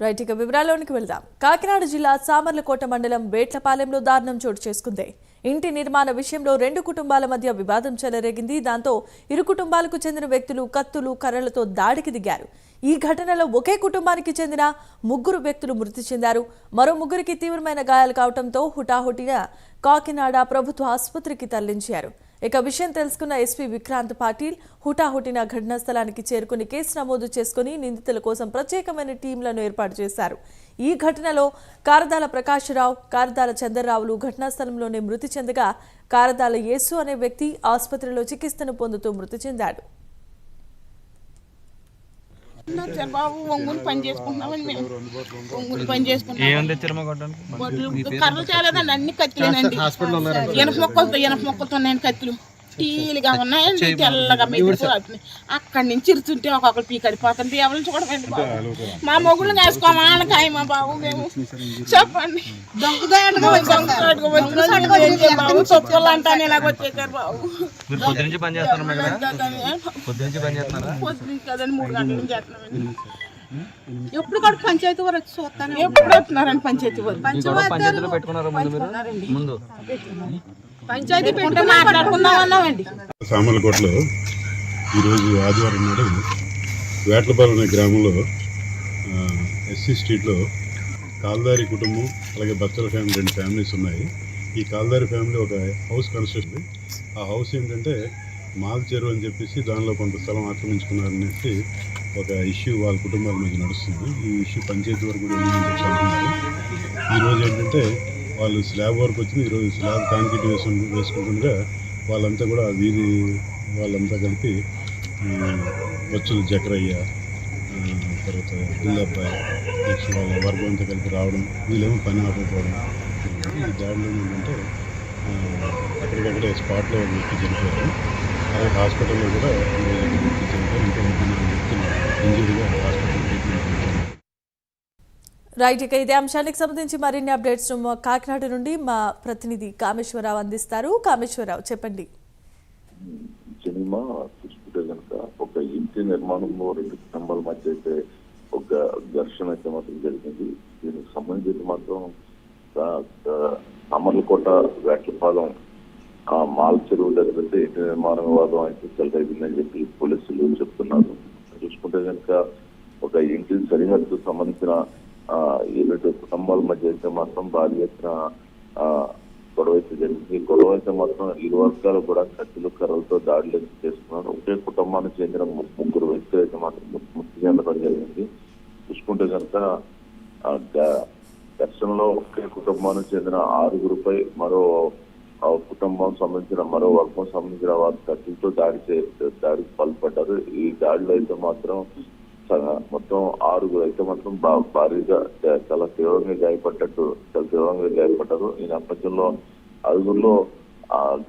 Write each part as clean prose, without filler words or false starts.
Right, ఇక వివరాల్లోనికి వెళ్దాం. కాకినాడ జిల్లా సామర్లకోట మండలం వేట్లపాలెంలో దారుణం చోటు చేసుకుంది. ఇంటి నిర్మాణ విషయంలో రెండు కుటుంబాల మధ్య వివాదం చెలరేగింది. దాంతో ఇరు కుటుంబాలకు చెందిన వ్యక్తులు కత్తులు, కర్రలతో దాడికి దిగారు. ఈ ఘటనలో ఒకే కుటుంబానికి చెందిన 3 వ్యక్తులు మృతి చెందారు. మరో 3కి తీవ్రమైన గాయాలు కావడంతో హుటాహుటిన కాకినాడ ప్రభుత్వ ఆసుపత్రికి తరలించారు. ఇక విషయం తెలుసుకున్న ఎస్పీ విక్రాంత్ పాటిల్ హుటాహుటిన ఘటనా స్థలానికి చేరుకుని కేసు నమోదు చేసుకుని నిందితుల కోసం ప్రత్యేకమైన టీంలను ఏర్పాటు చేశారు. ఈ ఘటనలో కారదాల ప్రకాశరావు, కారదాల చంద్రరావులు ఘటనా స్థలంలోనే మృతి చెందగా కారదాల యేసు అనే వ్యక్తి ఆసుపత్రిలో చికిత్సను పొందుతూ మృతి చెందాడు. పని చేసుకుంటున్నామండి మేము. పని చేసుకుంటాం. కర్రలు చాలేదండి, అన్ని కత్తులేనండి. ఎనప మొక్కలతో ఉన్నాయండి కత్తులు. టీలుగా ఉన్నాయండి, తెల్లగా అక్కడి నుంచి ఇరుతుంటే ఒక్కొక్కరు పీకడిపోతుంటే ఎవరిని చూడకండి బాబు. మా మొగుళ్ళు వేసుకోమాలకాయ మా బాబు మేము చెప్పండి. తొక్కులు అంటాను ఇలాగ వచ్చేసారు బాబు. పొద్దున కదండి 3 గంటల నుంచి చేస్తున్నామండి. ఎప్పుడు కూడా పంచాయతీ వరకు చూస్తాను. ఎప్పుడు వస్తున్నారండి పంచాయతీ వరకు? పంచాయతీ పెట్టుకుని మాట్లాడుకుందాం అన్నామండి. సామర్లకోటలో ఈరోజు ఆదివారం నాడు వేట్లపాలెం అనే గ్రామంలో ఎస్సీ స్ట్రీట్లో కాల్దారి కుటుంబం అలాగే బచ్చల ఫ్యామిలీ 2 ఫ్యామిలీస్ ఉన్నాయి. ఈ కాల్దారి ఫ్యామిలీ ఒక హౌస్ కన్స్ట్రక్షన్. ఆ హౌస్ ఏంటంటే మాల్ చెరువు అని చెప్పేసి దానిలో కొంత స్థలం ఆక్రమించుకున్నారనేసి ఒక ఇష్యూ వాళ్ళ కుటుంబాల మధ్య నడుస్తుంది. ఈ ఇష్యూ పంచాయతీ వరకు కూడా వెళ్ళి అంటున్నారు. ఈరోజు ఏంటంటే వాళ్ళు స్లాబ్ వరకు వచ్చింది. ఈరోజు స్లాబ్ కాంక్రీట్ వేసుకుంటుండగా వాళ్ళంతా కూడా వీధి వాళ్ళంతా కలిపి వచ్చులు జకరయ్య, తర్వాత పిల్లబ్బాయి, నెక్స్ట్ వాళ్ళ వర్గం అంతా కలిపి రావడం, వీళ్ళేమో పని ఆపకపోవడం. ఈ దాడిలో ఏంటంటే అక్కడికక్కడే స్పాట్లో వ్యక్తి చనిపోయారు. అలాగే హాస్పిటల్లో కూడా వ్యక్తి చనిపోయారు. ఇంకా 34 వ్యక్తులు ఇంజూరీగా హాస్పిటల్ ట్రీట్మెంట్ పొందుతున్నారు. రైట్, ఇక ఇదే అంశానికి సంబంధించి మరిన్ని అప్డేట్స్ కాకినాడ నుండి మా ప్రతినిధి కామేశ్వరరావు అందిస్తారు. కామేశ్వరరావు, చెప్పండి. సినిమా చూసుకుంటే కనుక ఒక ఇంటి నిర్మాణంలో 2 కుటుంబాల మధ్య అయితే ఒక ఘర్షణ అయితే మాత్రం జరిగింది. దీనికి సంబంధించి మాత్రం సామర్లకోట వేట్లపాలెం మాల్ చెరువు దగ్గర అయితే ఇంటి నిర్మాణ వివాదం అయితే చెలరేగిందని చెప్పి పోలీసులు చెప్తున్నారు. చూసుకుంటే కనుక ఒక ఇంటి సరిహద్దు సంబంధించిన 2 కుటుంబాల మధ్య అయితే మాత్రం భారీ ఎత్తున గొడవ అయితే జరిగింది. గొడవ అయితే మాత్రం ఇరు వర్గాలు కూడా కత్తులు, కర్రలతో దాడులు చేసుకున్నారు. ఒకే కుటుంబానికి చెందిన 3 వ్యక్తులు అయితే మాత్రం మృతి చెందడం జరిగింది. చూసుకుంటే కనుక ఘర్షణలో ఒకే కుటుంబానికి చెందిన 6గురుపై మరో కుటుంబం సంబంధించిన మరో వర్గం సంబంధించిన వారు కత్తులతో దాడికి పాల్పడ్డారు. ఈ దాడిలో అయితే మాత్రం మొత్తం 6గురు అయితే మాత్రం భారీగా చాలా తీవ్రంగా గాయపడ్డారు. ఈ నేపథ్యంలో 6గురిలో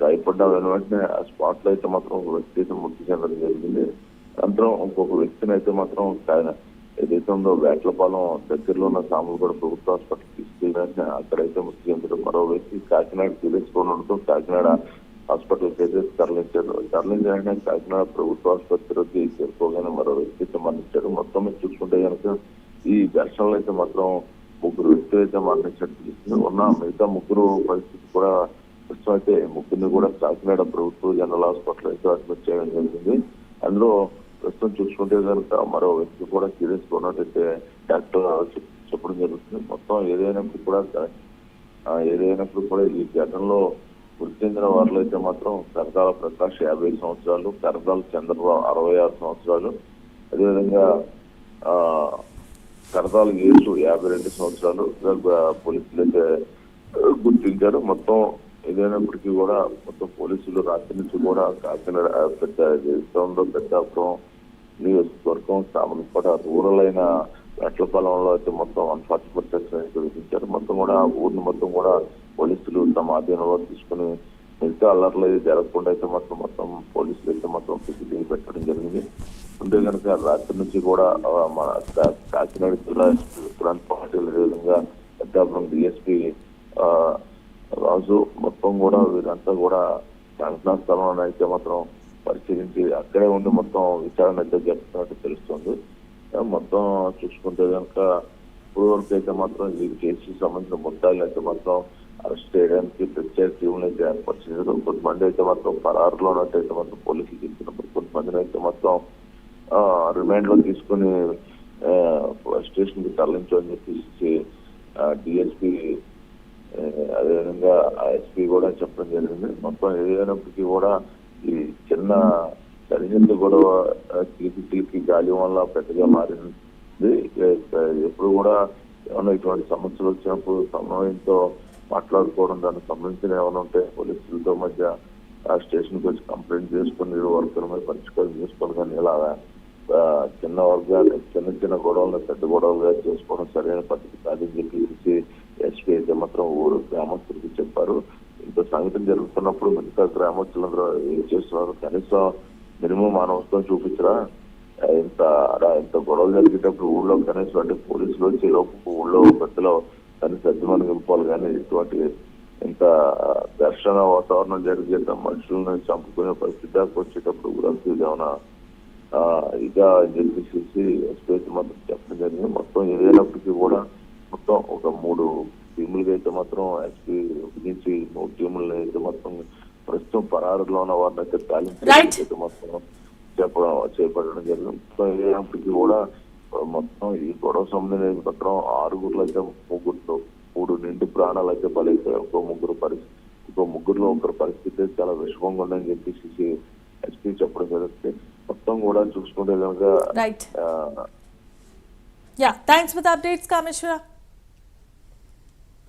గాయపడ్డ వెంటనే ఆ స్పాట్ లో అయితే మాత్రం ఒక వ్యక్తి అయితే మృతి చెందడం జరిగింది. అనంతరం ఇంకొక వ్యక్తిని అయితే మాత్రం ఏదైతే ఉందో వేట్లపాలెం దగ్గరలో ఉన్న సామర్లకోట ప్రభుత్వ హాస్పిటల్ తీసుకెళ్ళి అక్కడైతే మృతి చెందారు. మరో వ్యక్తి కాకినాడ తీరేసుకోవడంతో కాకినాడ హాస్పిటల్ అయితే తరలించారని కాకినాడ ప్రభుత్వ ఆసుపత్రికి చేరుకోగానే మరో వ్యక్తి మరణించారు. మొత్తం చూసుకుంటే కనుక ఈ ఘర్షణలు అయితే మాత్రం 3 వ్యక్తులు అయితే మరణించినట్టు ఉన్న మిగతా 3 పరిస్థితి కూడా ప్రస్తుతం అయితే 3ని కూడా కాకినాడ ప్రభుత్వ జనరల్ హాస్పిటల్ అయితే అడ్మిట్ చేయడం జరిగింది. అందులో ప్రస్తుతం చూసుకుంటే కనుక మరో వ్యక్తి కూడా సీరియస్ గా ఉన్నట్టయితే డాక్టర్ చెప్పడం జరుగుతుంది. మొత్తం ఏదైనప్పుడు కూడా ఈ ఘటనలో మృతి చెందిన వారిలో అయితే మాత్రం కరదాల ప్రకాష్ 50 సంవత్సరాలు, కరదాల చంద్రరావు 66 సంవత్సరాలు, అదేవిధంగా కరదాల యేసు 52 సంవత్సరాలు పోలీసులు అయితే గుర్తించారు. మొత్తం ఏదైనప్పటికీ కూడా మొత్తం పోలీసులు రాత్రి నుంచి కూడా కాకినాడ పెద్దాపురం నియోజకవర్గం సామర్లకోట రూరల్ అయిన వేట్లపాలెంలో అయితే మొత్తం 140% విధించారు. మొత్తం కూడా ఊరిని మొత్తం కూడా పోలీసులు తమ ఆధీనంలో తీసుకుని మిగతా అల్లర్లు అయితే జరగకుండా అయితే మొత్తం పోలీసులు అయితే మొత్తం ఫెసిలిటీ పెట్టడం జరిగింది. ఉంటే కనుక రాత్రి నుంచి కూడా మన కాకినాడ జిల్లా విక్రాంత్ పాటిల్, అదేవిధంగా పెద్దాపురం డిఎస్పీ రాజు మొత్తం కూడా వీరంతా కూడా ఘటనా స్థలంలో అయితే మాత్రం పరిశీలించి అక్కడే ఉండి మొత్తం విచారణ అయితే జరుపుతున్నట్టు తెలుస్తుంది. మొత్తం చూసుకుంటే కనుక ఇప్పుడు వరకు అయితే మాత్రం ఈ కేసుకి సంబంధించిన ముద్దాయిలు అయితే మాత్రం అరెస్ట్ చేయడానికి ప్రత్యేక టీంలు అయితే ఏర్పరిచారు. కొంతమంది అయితే మాత్రం పరారులో ఉన్నట్టయితే మాత్రం పోలీసులు తెలిసినప్పుడు, కొంతమందిని అయితే మొత్తం రిమాండ్ లో తీసుకుని స్టేషన్ కి తరలించమని చెప్పేసి డిఎస్పీ అదేవిధంగా ఎస్పీ కూడా చెప్పడం జరిగింది. మొత్తం ఏదైనప్పటికీ కూడా ఈ చిన్న సరిహద్దు గొడవ కిలికి గాలి వల్ల పెద్దగా మారింది. ఎప్పుడు కూడా ఏమైనా ఇటువంటి సమస్యలు వచ్చినప్పుడు సమన్వయంతో మాట్లాడుకోవడం, దానికి సంబంధించిన ఏమైనా ఉంటే పోలీసులతో మధ్య స్టేషన్కి వచ్చి కంప్లైంట్ చేసుకుని వర్గల మీద పరిష్కారం చేసుకోవాలి. కానీ ఇలాగా చిన్న వర్గాలు చిన్న గొడవలను పెద్ద గొడవలుగా చేసుకోవడం సరైన పద్ధతి కాదని చెప్పి ఎస్పీ అయితే మాత్రం ఊరు గ్రామస్తులకి చెప్పారు. ఇంత సంఘటన జరుగుతున్నప్పుడు మిగతా గ్రామస్తులందరూ ఏం చేస్తున్నారు, కనీసం మినిమం మానవత్వం చూపించరా? ఇంత గొడవలు జరిగేటప్పుడు ఊళ్ళో కనీసం అంటే పోలీసులు వచ్చే లోపు ఊళ్ళో పెద్దలో కనీసం అద్దెమని నింపాలి. కానీ ఇటువంటి ఇంత ఘర్షణ వాతావరణం జరిగేట మనుషులను చంపుకునే పరిస్థితి దాకా వచ్చేటప్పుడు ఊరంతా ఏమైనా ఇక చెప్పేసి ఎస్పీ మాత్రం చెప్పడం జరిగింది. మొత్తం ఏదైనప్పటికీ కూడా మొత్తం ఒక 3 టీములుగా అయితే మాత్రం ఎస్పీ నుంచి 3 టీములను అయితే మొత్తం ప్రస్తుతం పరారులో ఉన్న వారిని అయితే తాలింపు మొత్తం చేపట్టడం జరిగింది. మొత్తం ఏదైనప్పటికీ కూడా మొత్తం ఈ గొడవ సంబంధించిన మాత్రం 6 అయితే 3 నిండు ప్రాణాలు అయితే బలైపోయాయి. ఇంకో ముగ్గురులో ఒకరి పరిస్థితి చాలా విషమంగా ఉందని చెప్పేసి ఎస్పీ చెప్పడం జరుగుతుంది. మొత్తం కూడా చూసుకుంటే కనుక right. Thanks for the updates Kameshwara.